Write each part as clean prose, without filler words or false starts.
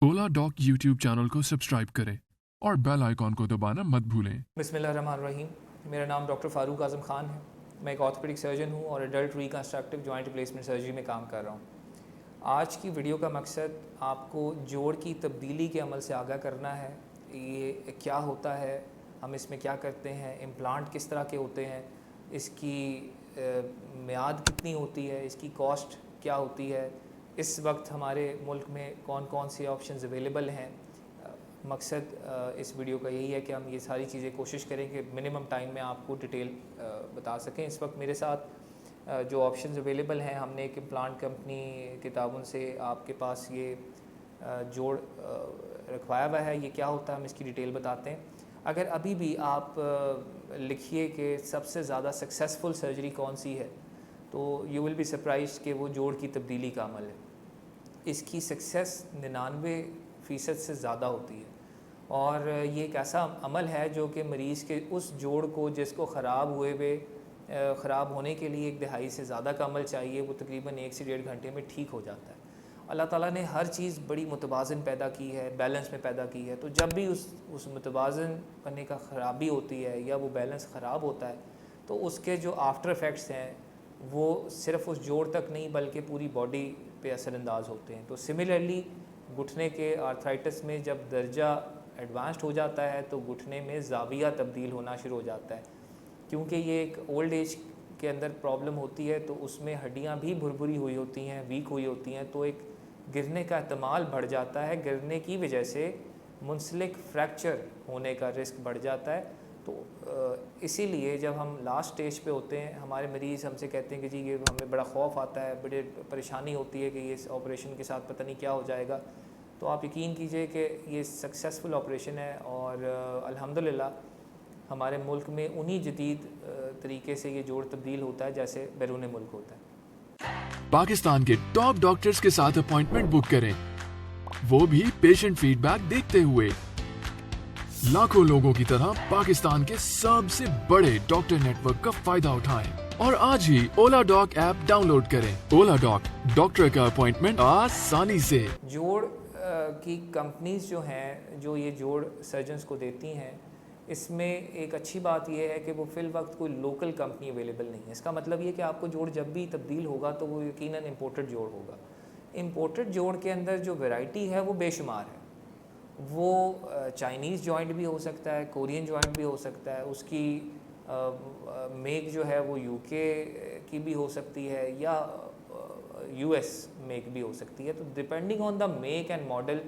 ओला dock YouTube channel को subscribe करें और बेल आइकॉन को दबाना मत भूलें। बिस्मिल्लाहिर्रहमानिर्रहीम। मेरा नाम डॉक्टर फ़ारूक आज़म ख़ान है। मैं एक ऑर्थोपेडिक सर्जन हूँ और adult reconstructive joint replacement surgery में काम कर रहा हूँ। आज की वीडियो का मकसद आपको जोड़ की तब्दीली के अमल से आगाह करना है। ये क्या होता है, हम इसमें क्या करते हैं, इम्प्लांट किस तरह के होते हैं, इसकी मियाद कितनी होती है, इसकी कॉस्ट क्या होती है, इस वक्त हमारे मुल्क में कौन कौन से ऑप्शंस अवेलेबल हैं। मकसद इस वीडियो का यही है कि हम ये सारी चीज़ें कोशिश करें कि मिनिमम टाइम में आपको डिटेल बता सकें। इस वक्त मेरे साथ जो ऑप्शंस अवेलेबल हैं, हमने एक इम्प्लांट कंपनी के ताउन से आपके पास ये जोड़ रखवाया हुआ है। ये क्या होता है, हम इसकी डिटेल बताते हैं। अगर अभी भी आप लिखिए कि सबसे ज़्यादा सक्सेसफुल सर्जरी कौन सी है, तो यू विल बी सरप्राइज्ड कि वो जोड़ की तब्दीली का अमल है। इसकी सक्सेस 99% से ज़्यादा होती है और ये एक ऐसा अमल है जो कि मरीज़ के उस जोड़ को जिसको ख़राब होने के लिए 1 से ज़्यादा का अमल चाहिए, वो तकरीबन 1 से 1.5 घंटे में ठीक हो जाता है। अल्लाह ताला ने हर चीज़ बड़ी मुतवाज़न पैदा की है, बैलेंस में पैदा की है। तो जब भी उस मुतवाज़न करने का ख़राबी होती है या वो बैलेंस ख़राब होता है, तो उसके जो आफ्टर इफ़ेक्ट्स हैं वो सिर्फ़ उस जोड़ तक नहीं बल्कि पूरी बॉडी पे असरअंदाज होते हैं। तो सिमिलरली घुटने के आर्थराइटिस में जब दर्जा एडवांस्ड हो जाता है तो घुटने में ज़ाविया तब्दील होना शुरू हो जाता है। क्योंकि ये एक ओल्ड एज के अंदर प्रॉब्लम होती है तो उसमें हड्डियां भी भुरभुरी हुई होती हैं, वीक हुई होती हैं, तो एक गिरने का एहतमाल बढ़ जाता है। गिरने की वजह से मुंसलिक फ्रैक्चर होने का रिस्क बढ़ जाता है। तो इसीलिए जब हम लास्ट स्टेज पे होते हैं, हमारे मरीज़ हमसे कहते हैं कि जी ये हमें बड़ा खौफ आता है, बड़े परेशानी होती है कि ये इस ऑपरेशन के साथ पता नहीं क्या हो जाएगा। तो आप यकीन कीजिए कि ये सक्सेसफुल ऑपरेशन है और अल्हम्दुलिल्लाह हमारे मुल्क में उन्हीं जदीद तरीके से ये जोड़ तब्दील होता है जैसे बैरून मुल्क होता है। पाकिस्तान के टॉप डॉक्टर्स के साथ अपॉइंटमेंट बुक करें, वो भी पेशेंट फीडबैक देखते हुए। लाखों लोगों की तरह पाकिस्तान के सबसे बड़े डॉक्टर नेटवर्क का फायदा उठाएं और आज ही ओला डॉक ऐप डाउनलोड करें। ओला डॉक, डॉक्टर का अपॉइंटमेंट आसानी से। जोड़ की कंपनीज जो हैं, जो ये जोड़ सर्जन्स को देती हैं, इसमें एक अच्छी बात यह है कि वो फिल वक्त कोई लोकल कंपनी अवेलेबल नहीं है। इसका मतलब ये कि आपको जोड़ जब भी तब्दील होगा तो वो यकीनन इम्पोर्टेड जोड़ होगा। इम्पोर्टेड जोड़ के अंदर जो वैरायटी है वो बेशुमार है। वो चाइनीज़ जॉइंट भी हो सकता है, कोरियन जॉइंट भी हो सकता है, उसकी मेक जो है वो यूके की भी हो सकती है या यूएस मेक भी हो सकती है। तो depending on the make and model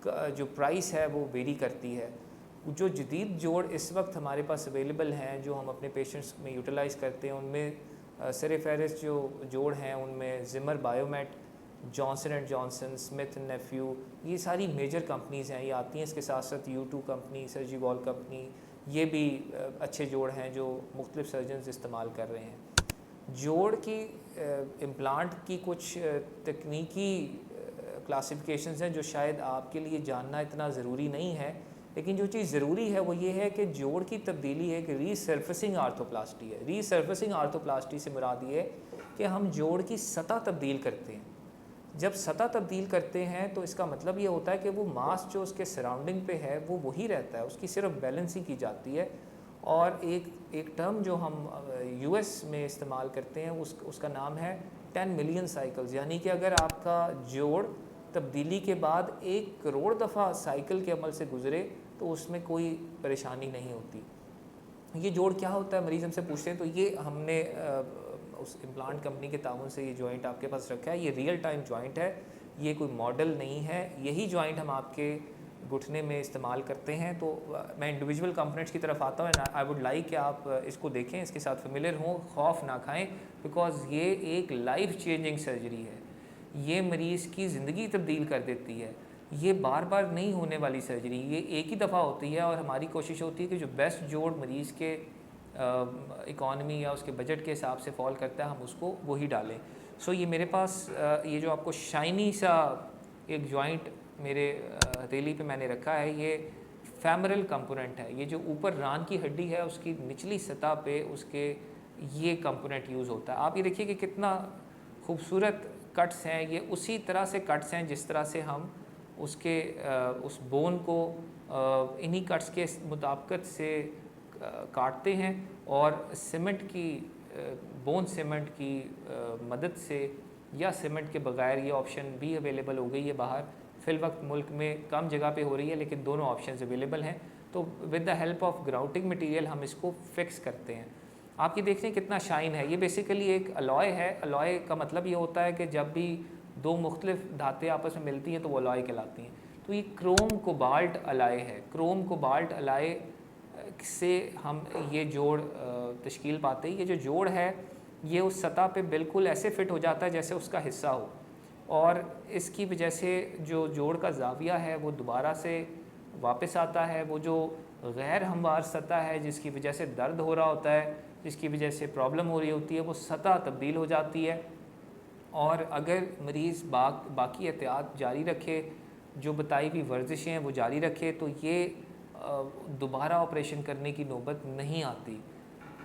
जो प्राइस है वो वेरी करती है। जो जदीद जोड़ इस वक्त हमारे पास अवेलेबल हैं, जो हम अपने पेशेंट्स में यूटिलाइज़ करते हैं, उनमें सर फहरिस्त जो जोड़ हैं उनमें Zimmer Biomet, Johnson and Johnson, Smith and Nephew, ये सारी मेजर कंपनीज़ हैं, ये आती हैं। इसके साथ साथ U2 कंपनी, सर्जिकॉल कंपनी, ये भी अच्छे जोड़ हैं जो मुख्तलिफ सर्जन्स इस्तेमाल कर रहे हैं। जोड़ की इम्प्लांट की कुछ तकनीकी क्लासिफिकेशंस हैं जो शायद आपके लिए जानना इतना ज़रूरी नहीं है, लेकिन जो चीज़ ज़रूरी है वो ये है कि जोड़ की तब्दीली एक रीसर्फेसिंग आर्थोप्लास्टी है। रीसर्फेसिंग आर्थोप्लास्टी से मुराद ये है कि हम जोड़ की सतह तब्दील करते हैं। जब सतह तब्दील करते हैं तो इसका मतलब ये होता है कि वो मास जो उसके सराउंडिंग पे है वो वही रहता है, उसकी सिर्फ बैलेंसिंग की जाती है। और एक टर्म जो हम यूएस में इस्तेमाल करते हैं उसका नाम है 10 मिलियन साइकिल्स। यानी कि अगर आपका जोड़ तब्दीली के बाद 1 करोड़ दफ़ा साइकिल के अमल से गुजरे तो उसमें कोई परेशानी नहीं होती। ये जोड़ क्या होता है, मरीज़ हमसे पूछते हैं। तो ये हमने उस इम्प्लांट कंपनी के ताउन से ये जॉइंट आपके पास रखा है। ये रियल टाइम जॉइंट है, ये कोई मॉडल नहीं है। यही जॉइंट हम आपके घुटने में इस्तेमाल करते हैं। तो मैं इंडिविजुअल कंपोनेंट्स की तरफ आता हूँ एंड आई वुड लाइक कि आप इसको देखें, इसके साथ फेमिलियर हों, खौफ ना खाएं, बिकॉज़ ये एक लाइफ चेंजिंग सर्जरी है। ये मरीज़ की ज़िंदगी तब्दील कर देती है। ये बार बार नहीं होने वाली सर्जरी, ये एक ही दफ़ा होती है और हमारी कोशिश होती है कि जो बेस्ट जोड़ मरीज़ के इकॉनमी या उसके बजट के हिसाब से फॉल करता है हम उसको वही डालें। सो ये मेरे पास ये जो आपको शाइनी सा एक जॉइंट मेरे हथेली पे मैंने रखा है, ये फेमरल कंपोनेंट है। ये जो ऊपर रान की हड्डी है उसकी निचली सतह पे उसके ये कंपोनेंट यूज़ होता है। आप ये देखिए कि कितना खूबसूरत कट्स हैं। ये उसी तरह से कट्स हैं जिस तरह से हम उसके उस बोन को इन्हीं कट्स के मुताबिकत से काटते हैं और सीमेंट की बोन सीमेंट की मदद से या सीमेंट के बगैर, ये ऑप्शन भी अवेलेबल हो गई है बाहर। फ़िल वक्त मुल्क में कम जगह पे हो रही है लेकिन दोनों ऑप्शंस अवेलेबल हैं। तो with the help of grouting material हम इसको फिक्स करते हैं। आप ये देख रहे हैं कितना शाइन है। ये बेसिकली एक अलॉय है। अलॉय का मतलब ये होता है कि जब भी दो मुख्तलिफ धातें आपस में मिलती हैं तो वो अलॉय कहलाती हैं। तो ये क्रोम कोबाल्ट अलॉय है। क्रोम कोबाल्ट अलॉय से हम ये जोड़ तश्कील पाते हैं। ये जो जोड़ है ये उस सतह पे बिल्कुल ऐसे फिट हो जाता है जैसे उसका हिस्सा हो, और इसकी वजह से जो जोड़ का ज़ाविया है वो दोबारा से वापस आता है। वो जो गैर हमवार सतह है जिसकी वजह से दर्द हो रहा होता है, जिसकी वजह से प्रॉब्लम हो रही होती है, वो सतह तब्दील हो जाती है। और अगर मरीज़ बाकी एहतियात जारी रखे, जो बताई हुई वर्जिशें हैं वो जारी रखे, तो ये दोबारा ऑपरेशन करने की नौबत नहीं आती।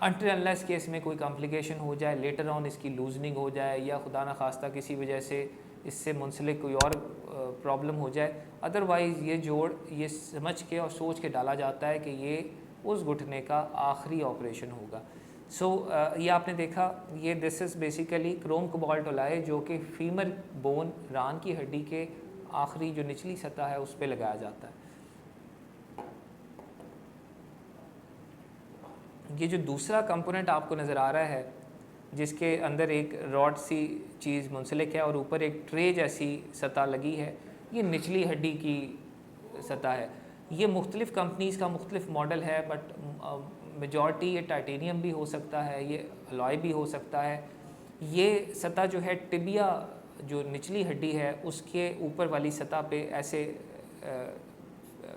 अनटिल अनलेस केस में कोई कॉम्प्लिकेशन हो जाए, लेटर ऑन इसकी लूजनिंग हो जाए या खुदा न खास्ता किसी वजह से इससे मुंसलिक कोई और प्रॉब्लम हो जाए। अदरवाइज़ ये जोड़ ये समझ के और सोच के डाला जाता है कि ये उस घुटने का आखिरी ऑपरेशन होगा। सो ये आपने देखा, ये this is basically Chrome cobalt alloy जो कि फीमर बोन, रान की हड्डी के आखिरी जो निचली सतह है उस पर लगाया जाता है। ये जो दूसरा कंपोनेंट आपको नज़र आ रहा है जिसके अंदर एक रॉड सी चीज़ मुंसलिक है और ऊपर एक ट्रे जैसी सतह लगी है, ये निचली हड्डी की सतह है। ये मुख्तलिफ़ कंपनीज़ का मुख्तलिफ मॉडल है, बट मेजॉरिटी ये टाइटेनियम भी हो सकता है, ये अलॉय भी हो सकता है। ये सतह जो है टिबिया जो निचली हड्डी है उसके ऊपर वाली सतह पे ऐसे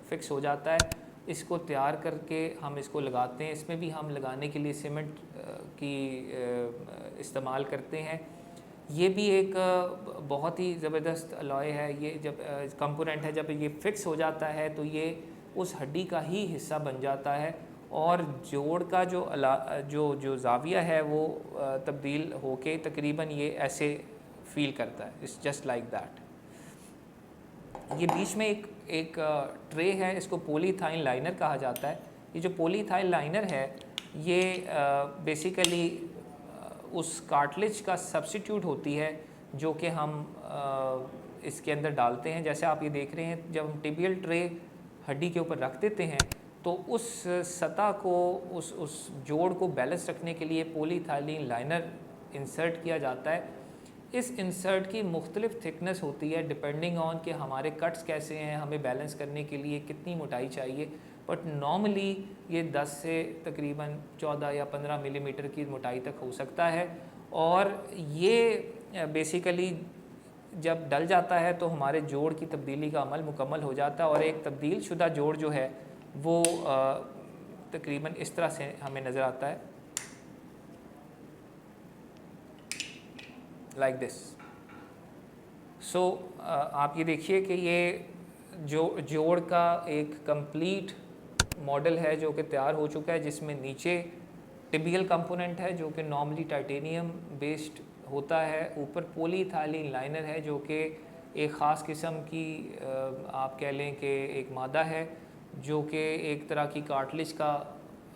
फिक्स हो जाता है। इसको तैयार करके हम इसको लगाते हैं। इसमें भी हम लगाने के लिए सीमेंट की इस्तेमाल करते हैं। ये भी एक बहुत ही ज़बरदस्त अलॉय है। ये जब कंपोनेंट है, जब ये फिक्स हो जाता है तो ये उस हड्डी का ही हिस्सा बन जाता है और जोड़ का जो ज़ाविया है वो तब्दील होके तकरीबन ये ऐसे फील करता है। It's just like that. ये बीच में एक ट्रे है, इसको पॉलीथाइन लाइनर कहा जाता है। ये जो पॉलीथाइन लाइनर है ये बेसिकली उस कार्टिलेज का सब्स्टिट्यूट होती है जो कि हम इसके अंदर डालते हैं। जैसे आप ये देख रहे हैं, जब हम टिबियल ट्रे हड्डी के ऊपर रख देते हैं तो उस सतह को उस जोड़ को बैलेंस रखने के लिए पॉलीथाइलिन लाइनर इंसर्ट किया जाता है। इस इंसर्ट की मुख्तलिफ थिकनेस होती है डिपेंडिंग ऑन कि हमारे कट्स कैसे हैं, हमें बैलेंस करने के लिए कितनी मोटाई चाहिए। बट नॉर्मली ये 10 से तकरीबन 14 या 15 मिलीमीटर की मोटाई तक हो सकता है। और ये बेसिकली जब डल जाता है तो हमारे जोड़ की तब्दीली का अमल मुकम्मल हो जाता है और एक तब्दील शुदा जोड़ जो है वो तकरीबन इस तरह से हमें नज़र आता है, लाइक दिस। सो आप ये देखिए कि ये जोड़ का एक कंप्लीट मॉडल है जो कि तैयार हो चुका है, जिसमें नीचे टिबियल कंपोनेंट है जो कि नॉर्मली टाइटेनियम बेस्ड होता है, ऊपर पॉलीथाइलिन लाइनर है जो कि एक ख़ास किस्म की आप कह लें कि एक मादा है जो कि एक तरह की कार्टिलेज का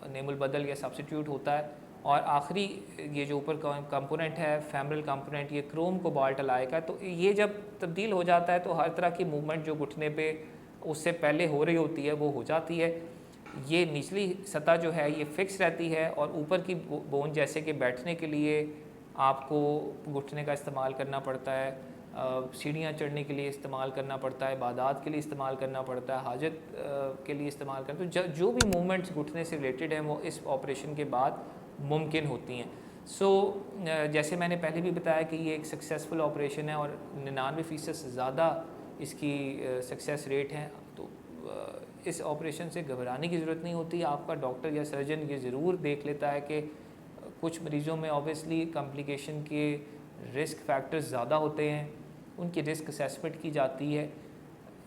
नेमुल बदल या सब्स्टिट्यूट होता है। और आखिरी ये जो ऊपर कंपोनेंट है फेमरल कंपोनेंट, ये क्रोम कोबाल्ट अलॉय का। तो ये जब तब्दील हो जाता है तो हर तरह की मूवमेंट जो घुटने पे उससे पहले हो रही होती है वो हो जाती है। ये निचली सतह जो है ये फिक्स रहती है और ऊपर की बोन जैसे कि बैठने के लिए आपको घुटने का इस्तेमाल करना पड़ता है, सीढ़ियाँ चढ़ने के लिए इस्तेमाल करना पड़ता है, इबादत के लिए इस्तेमाल करना पड़ता है, हाजत के लिए इस्तेमाल करना। तो जो भी मूवमेंट्स घुटने से रिलेटेड हैं वो इस ऑपरेशन के बाद मुमकिन होती हैं। सो जैसे मैंने पहले भी बताया कि ये एक सक्सेसफुल ऑपरेशन है और 99% से ज़्यादा इसकी सक्सेस रेट है। तो इस ऑपरेशन से घबराने की ज़रूरत नहीं होती। आपका डॉक्टर या सर्जन ये ज़रूर देख लेता है कि कुछ मरीज़ों में ऑब्वियसली कॉम्प्लिकेशन के रिस्क फैक्टर्स ज़्यादा होते हैं, उनकी रिस्क असेसमेंट की जाती है।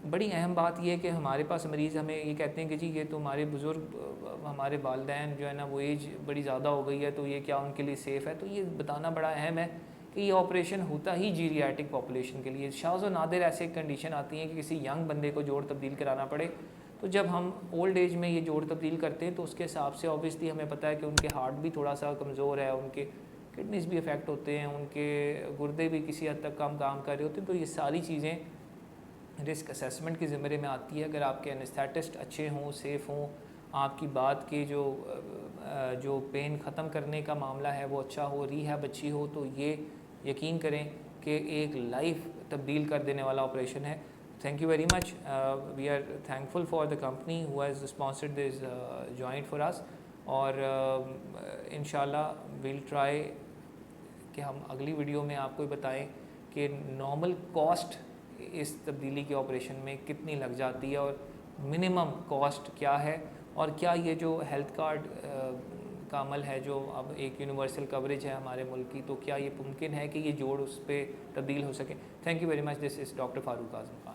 बड़ी अहम बात यह है कि हमारे पास मरीज़ हमें ये कहते हैं कि जी ये तो हमारे बुज़ुर्ग, हमारे वालिदैन जो है ना वो एज बड़ी ज़्यादा हो गई है तो ये क्या उनके लिए सेफ़ है। तो ये बताना बड़ा अहम है कि ये ऑपरेशन होता ही जीरियाट्रिक पॉपुलेशन के लिए। शाज़ और नादिर ऐसे कंडीशन आती हैं कि किसी यंग बंदे को जोड़ तब्दील कराना पड़े, तो जब हम ओल्ड एज में ये जोड़ तब्दील करते हैं तो उसके हिसाब से ऑब्वियसली हमें पता है कि उनके हार्ट भी थोड़ा सा कमज़ोर है, उनके किडनीज भी अफेक्ट होते हैं, उनके गुर्दे भी किसी हद तक कम काम कर रहे होते हैं। तो ये सारी चीज़ें रिस्क असेसमेंट के ज़िम्मे में आती है। अगर आपके एनेस्थेटिस्ट अच्छे हों, सेफ़ हों, आपकी बात के जो पेन ख़त्म करने का मामला है वो अच्छा हो, रीहैब अच्छी हो, तो ये यकीन करें कि एक लाइफ तब्दील कर देने वाला ऑपरेशन है। Thank you very much. We are thankful for the company who has sponsored this joint for us. और इंशाल्लाह we'll try कि हम अगली वीडियो में आपको बताएं कि नॉर्मल कॉस्ट इस तब्दीली के ऑपरेशन में कितनी लग जाती है और मिनिमम कॉस्ट क्या है, और क्या ये जो हेल्थ कार्ड का अमल है जो अब एक यूनिवर्सल कवरेज है हमारे मुल्क की, तो क्या ये मुमकिन है कि ये जोड़ उस पर तब्दील हो सके। Thank you very much. This is doctor Farooq Azam Khan.